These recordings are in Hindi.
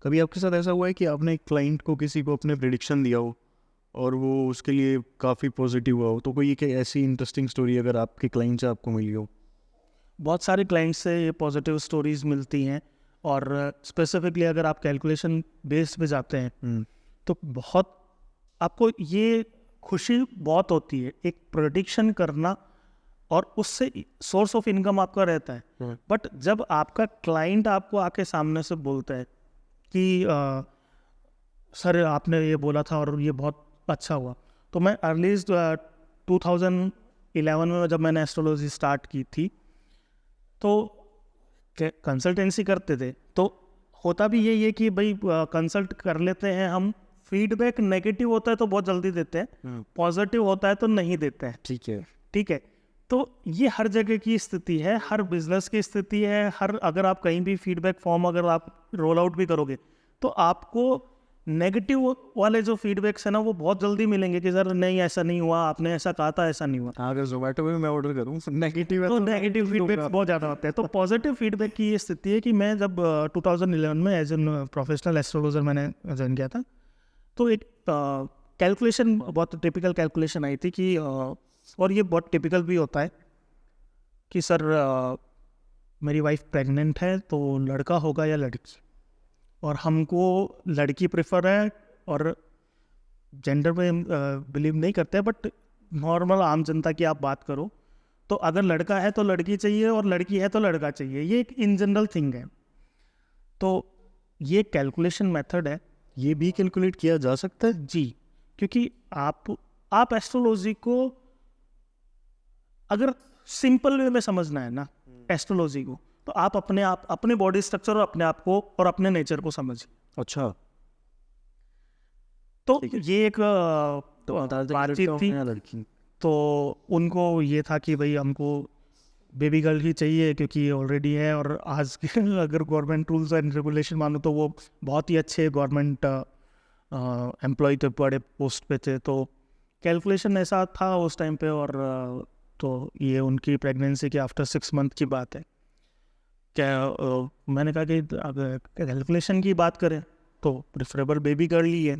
कभी आपके साथ ऐसा हुआ है कि आपने एक क्लाइंट को किसी को अपने प्रिडिक्शन दिया हो और वो उसके लिए काफ़ी पॉजिटिव हुआ हो? तो कोई एक ऐसी इंटरेस्टिंग स्टोरी अगर आपके क्लाइंट से आपको मिली हो? बहुत सारे क्लाइंट्स से ये पॉजिटिव स्टोरीज मिलती हैं, और स्पेसिफिकली अगर आप कैलकुलेशन बेस पे जाते हैं तो बहुत आपको ये खुशी बहुत होती है एक प्रेडिक्शन करना, और उससे सोर्स ऑफ इनकम आपका रहता है। बट जब आपका क्लाइंट आपको आके सामने से बोलता है कि सर आपने ये बोला था और ये बहुत अच्छा हुआ, तो मैं अर्ली 2011 में जब मैंने एस्ट्रोलॉजी स्टार्ट की थी तो कंसल्टेंसी करते थे, तो होता भी यही है कि भाई कंसल्ट कर लेते हैं हम, फीडबैक नेगेटिव होता है तो बहुत जल्दी देते हैं, पॉजिटिव होता है तो नहीं देते हैं। ठीक है। ठीक है, तो ये हर जगह की स्थिति है, हर बिजनेस की स्थिति है, हर अगर आप कहीं भी फीडबैक फॉर्म अगर आप रोल आउट भी करोगे तो आपको नेगेटिव वाले जो फीडबैक्स है ना वो बहुत जल्दी मिलेंगे कि सर नहीं ऐसा नहीं हुआ, आपने ऐसा कहा था, ऐसा नहीं हुआ। हाँ, अगर जोमेटो में मैं ऑर्डर करूँ नेगेटिव है तो तो नेगेटिव फीडबैक बहुत ज़्यादा होते हैं। तो पॉजिटिव फीडबैक की ये स्थिति है कि मैं जब 2011 में एज एन प्रोफेशनल एस्ट्रोलॉजर मैंने ज्वाइन किया था, तो एक कैलकुलेशन बहुत टिपिकल कैलकुलेशन आई थी कि और ये बहुत टिपिकल भी होता है कि सर मेरी वाइफ प्रेग्नेंट है तो लड़का होगा या लड़की, और हमको लड़की प्रेफर है, और जेंडर में बिलीव नहीं करते, बट नॉर्मल आम जनता की आप बात करो तो अगर लड़का है तो लड़की चाहिए और लड़की है तो लड़का चाहिए, ये एक इन जनरल थिंग है। तो ये कैलकुलेशन मेथड है ये भी कैलकुलेट किया जा सकता है? जी, क्योंकि आप एस्ट्रोलॉजी को अगर सिंपल वे में समझना है ना एस्ट्रोलॉजी को, तो आप अपने बॉडी स्ट्रक्चर और अपने आप को और अपने नेचर को समझिए। अच्छा। तो ठीक है। ये एक तो बातचीत थी, लड़की। तो उनको ये था कि भाई हमको बेबी गर्ल ही चाहिए क्योंकि ऑलरेडी है, और आज के अगर गवर्नमेंट रूल्स एंड रेगुलेशन मानो तो वो बहुत ही अच्छे गवर्नमेंट एम्प्लॉय थे, बड़े पोस्ट पे थे, तो कैलकुलेशन ऐसा था उस टाइम पे। और तो ये उनकी प्रेगनेंसी की आफ्टर 6 मंथ की बात है। क्या मैंने कहा कि अगर कैलकुलेशन की बात करें तो प्रेफरेबल बेबी गर्ल ही है।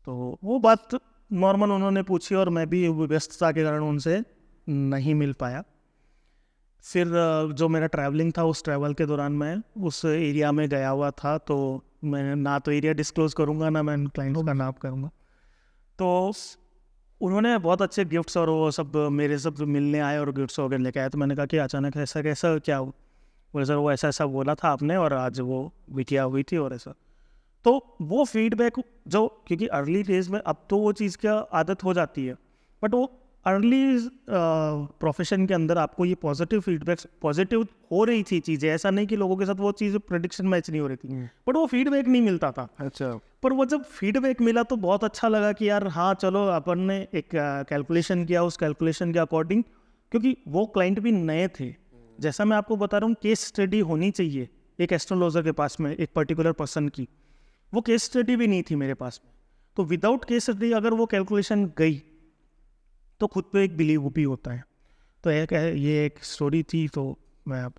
तो वो बात नॉर्मल उन्होंने पूछी और मैं भी व्यस्तता के कारण उनसे नहीं मिल पाया। फिर जो मेरा ट्रैवलिंग था, उस ट्रैवल के दौरान मैं उस एरिया में गया हुआ था, तो मैं ना तो एरिया डिस्क्लोज करूँगा ना मैं क्लाइंट का नाम करूँगा। तो उन्होंने बहुत अच्छे गिफ्ट्स और वो सब मेरे सब मिलने आए और गिफ्ट्स वगैरह लेके आए, तो मैंने कहा कि अचानक ऐसा कैसा क्या हुआ? बोले सर वो ऐसा ऐसा बोला था आपने और आज वो बिटिया हुई थी और ऐसा। तो वो फीडबैक जो, क्योंकि अर्ली डेज में अब तो वो चीज़ की आदत हो जाती है, बट वो अर्ली प्रोफेशन के अंदर आपको ये पॉजिटिव फीडबैक, पॉजिटिव हो रही थी चीज़ें, ऐसा नहीं कि लोगों के साथ वो चीज़ प्रेडिक्शन मैच नहीं हो रही थी, बट वो फीडबैक नहीं मिलता था। अच्छा। पर वो जब फीडबैक मिला तो बहुत अच्छा लगा कि यार हाँ चलो अपन ने एक कैलकुलेशन किया, उस कैलकुलेशन के अकॉर्डिंग, क्योंकि वो क्लाइंट भी नए थे। जैसा मैं आपको बता रहा हूँ, केस स्टडी होनी चाहिए एक एस्ट्रोलॉजर के पास में, एक पर्टिकुलर पर्सन की, वो केस स्टडी भी नहीं थी मेरे पास में। तो विदाउट केस स्टडी अगर वो कैलकुलेशन गई तो खुद पे एक बिलीव भी होता है। तो ये एक स्टोरी थी, तो मैं आप